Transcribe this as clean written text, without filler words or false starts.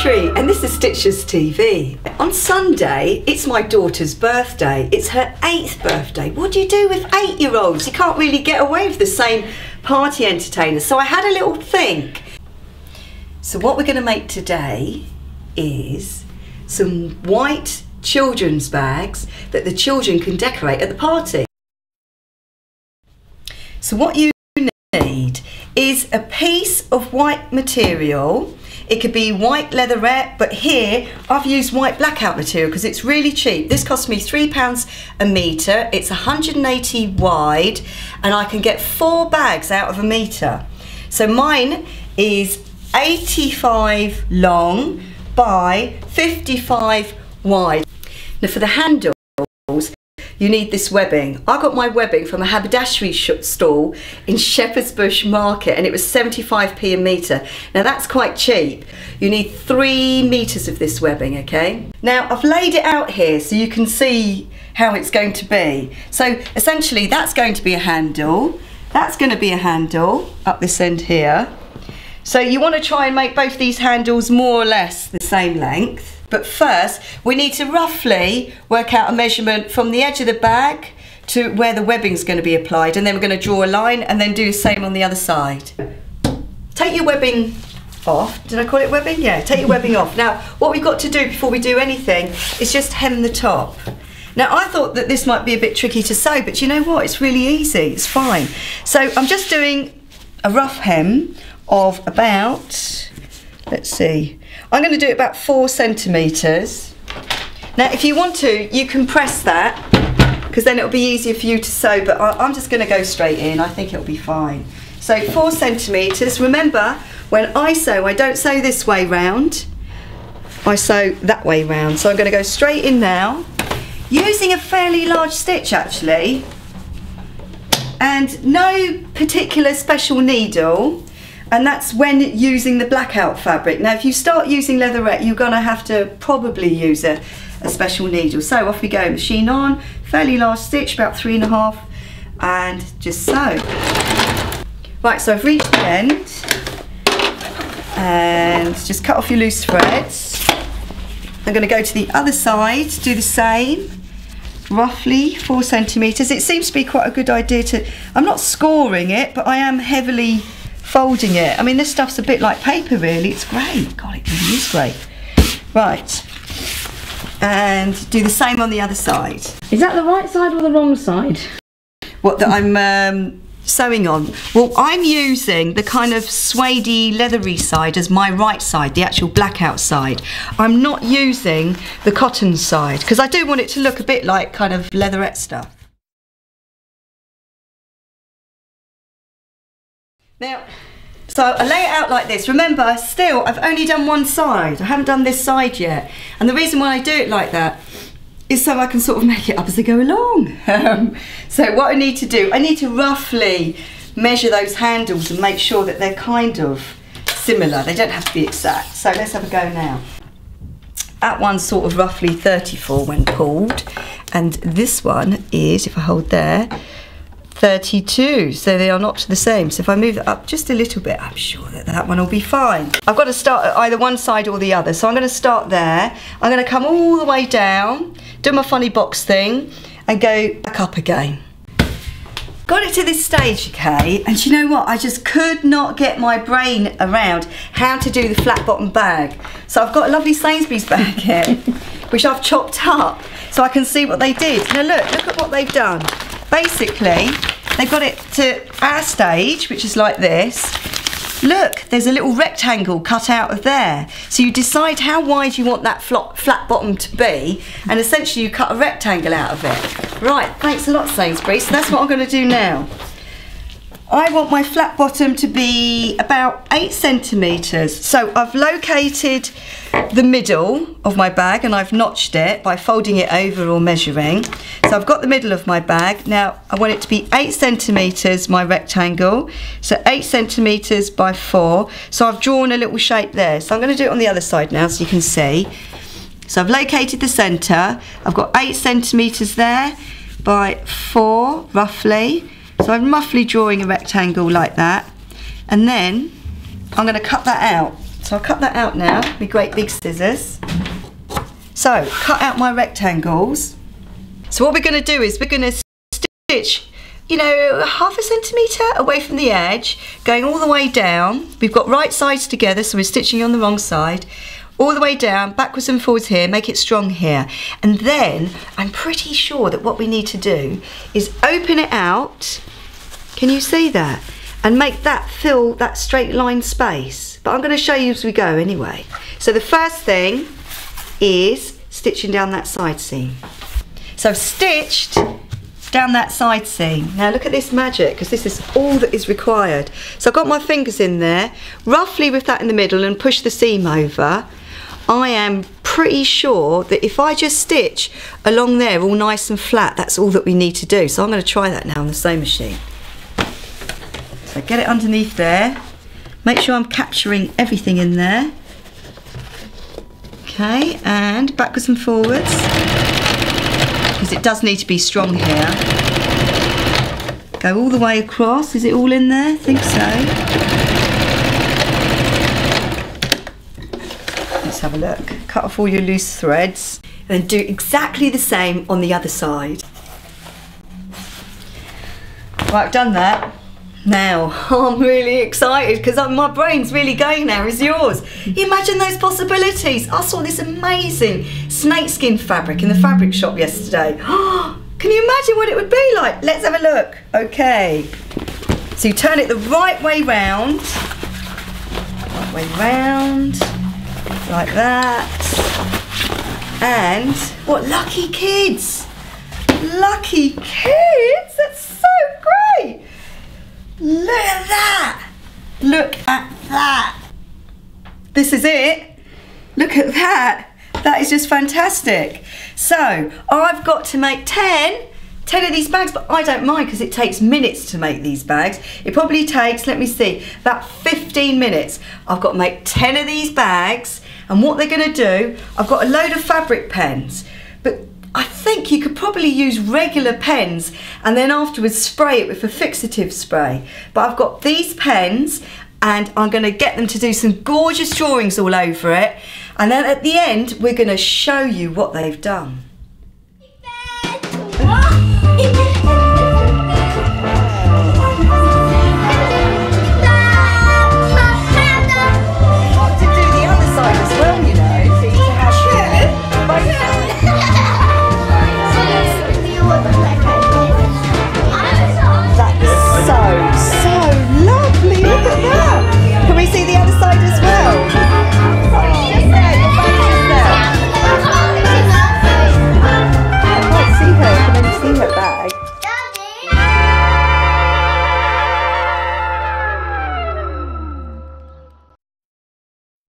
treat, and this is Stitchless TV. On Sunday, it's my daughter's birthday. It's her 8th birthday. What do you do with 8-year-olds? You can't really get away with the same party entertainers. So I had a little think. So what we're going to make today is some white children's bags that the children can decorate at the party. So what you need is a piece of white material. It could be white leatherette, but here I've used white blackout material because it's really cheap. This cost me £3 a metre. It's 180 wide and I can get 4 bags out of a metre. So mine is 85 long by 55 wide. Now for the handles, you need this webbing. I got my webbing from a haberdashery stall in Shepherd's Bush Market and it was 75p a metre. Now that's quite cheap. You need 3 metres of this webbing, okay? Now I've laid it out here so you can see how it's going to be. So essentially that's going to be a handle. That's going to be a handle up this end here. So you want to try and make both these handles more or less the same length. But first, we need to roughly work out a measurement from the edge of the bag to where the webbing's going to be applied, and then we're going to draw a line and then do the same on the other side. Take your webbing off. Did I call it webbing? Yeah, take your webbing off. Now, what we've got to do before we do anything is just hem the top. Now, I thought that this might be a bit tricky to sew, but you know what? It's really easy. It's fine. So I'm just doing a rough hem of about, let's see, I'm going to do it about 4 centimetres. Now if you want to, you can press that because then it'll be easier for you to sew, but I'm just going to go straight in. I think it'll be fine. So 4 centimetres. Remember, when I sew, I don't sew this way round, I sew that way round. So I'm going to go straight in now, using a fairly large stitch actually, and no particular special needle. And that's when using the blackout fabric. Now if you start using leatherette, you're going to have to probably use a special needle. So off we go, machine on, fairly large stitch, about 3.5, and just sew. Right, so I've reached the end, and just cut off your loose threads. I'm going to go to the other side, do the same, roughly 4 centimetres. It seems to be quite a good idea to, I'm not scoring it, but I am heavily folding it. I mean, this stuff's a bit like paper really. It's great. God, it really is great. Right, and do the same on the other side. Is that the right side or the wrong side? What that I'm sewing on? Well, I'm using the kind of suede-y, leathery side as my right side, the actual blackout side. I'm not using the cotton side because I do want it to look a bit like kind of leatherette stuff. Now, so I lay it out like this. Remember, still, I've only done one side. I haven't done this side yet. And the reason why I do it like that is so I can sort of make it up as I go along. So what I need to do, I need to roughly measure those handles and make sure that they're kind of similar. They don't have to be exact. So let's have a go now. That one's sort of roughly 34 when pulled. And this one is, if I hold there, 32, so they are not the same. So if I move it up just a little bit, I'm sure that that one will be fine. I've got to start at either one side or the other, so I'm going to start there. I'm going to come all the way down, do my funny box thing, and go back up again. Got it to this stage, okay, and you know what? I just could not get my brain around how to do the flat bottom bag. So I've got a lovely Sainsbury's bag here, which I've chopped up, so I can see what they did. Now look at what they've done. Basically, they've got it to our stage, which is like this. Look, there's a little rectangle cut out of there. So you decide how wide you want that flat bottom to be, and essentially you cut a rectangle out of it. Right, thanks a lot, Sainsbury's. So that's what I'm going to do now. I want my flat bottom to be about 8 centimetres. So I've located the middle of my bag and I've notched it by folding it over or measuring. So I've got the middle of my bag. Now I want it to be 8 centimetres, my rectangle. So 8 centimetres by 4. So I've drawn a little shape there. So I'm going to do it on the other side now so you can see. So I've located the centre. I've got 8 centimetres there by 4 roughly. So I'm roughly drawing a rectangle like that, and then I'm going to cut that out. So I'll cut that out now with great big scissors. So cut out my rectangles. So what we're going to do is we're going to stitch, you know, 1/2 centimetre away from the edge, going all the way down. We've got right sides together, so we're stitching on the wrong side. All the way down, backwards and forwards here, make it strong here. And then I'm pretty sure that what we need to do is open it out. Can you see that? And make that fill that straight line space. But I'm going to show you as we go anyway. So the first thing is stitching down that side seam. So I've stitched down that side seam. Now look at this magic, because this is all that is required. So I've got my fingers in there, roughly with that in the middle, and push the seam over. I am pretty sure that if I just stitch along there all nice and flat, that's all that we need to do. So I'm going to try that now on the sewing machine. So get it underneath there. Make sure I'm capturing everything in there. Okay, and backwards and forwards, because it does need to be strong here. Go all the way across. Is it all in there? I think so. Let's have a look. Cut off all your loose threads and then do exactly the same on the other side. Right, I've done that. Now, I'm really excited because my brain's really going now. Is yours? Imagine those possibilities. I saw this amazing snakeskin fabric in the fabric shop yesterday. Can you imagine what it would be like? Let's have a look. Okay. So you turn it the right way round. Right way round. Like that. And what lucky kids. Lucky kids. That's so great. Look at that! Look at that! This is it. Look at that. That is just fantastic. So I've got to make 10 of these bags, but I don't mind because it takes minutes to make these bags. It probably takes, let me see, about 15 minutes. I've got to make 10 of these bags, and what they're going to do, I've got a load of fabric pens, but I think you could probably use regular pens and then afterwards spray it with a fixative spray. But I've got these pens and I'm going to get them to do some gorgeous drawings all over it. And then at the end, we're going to show you what they've done.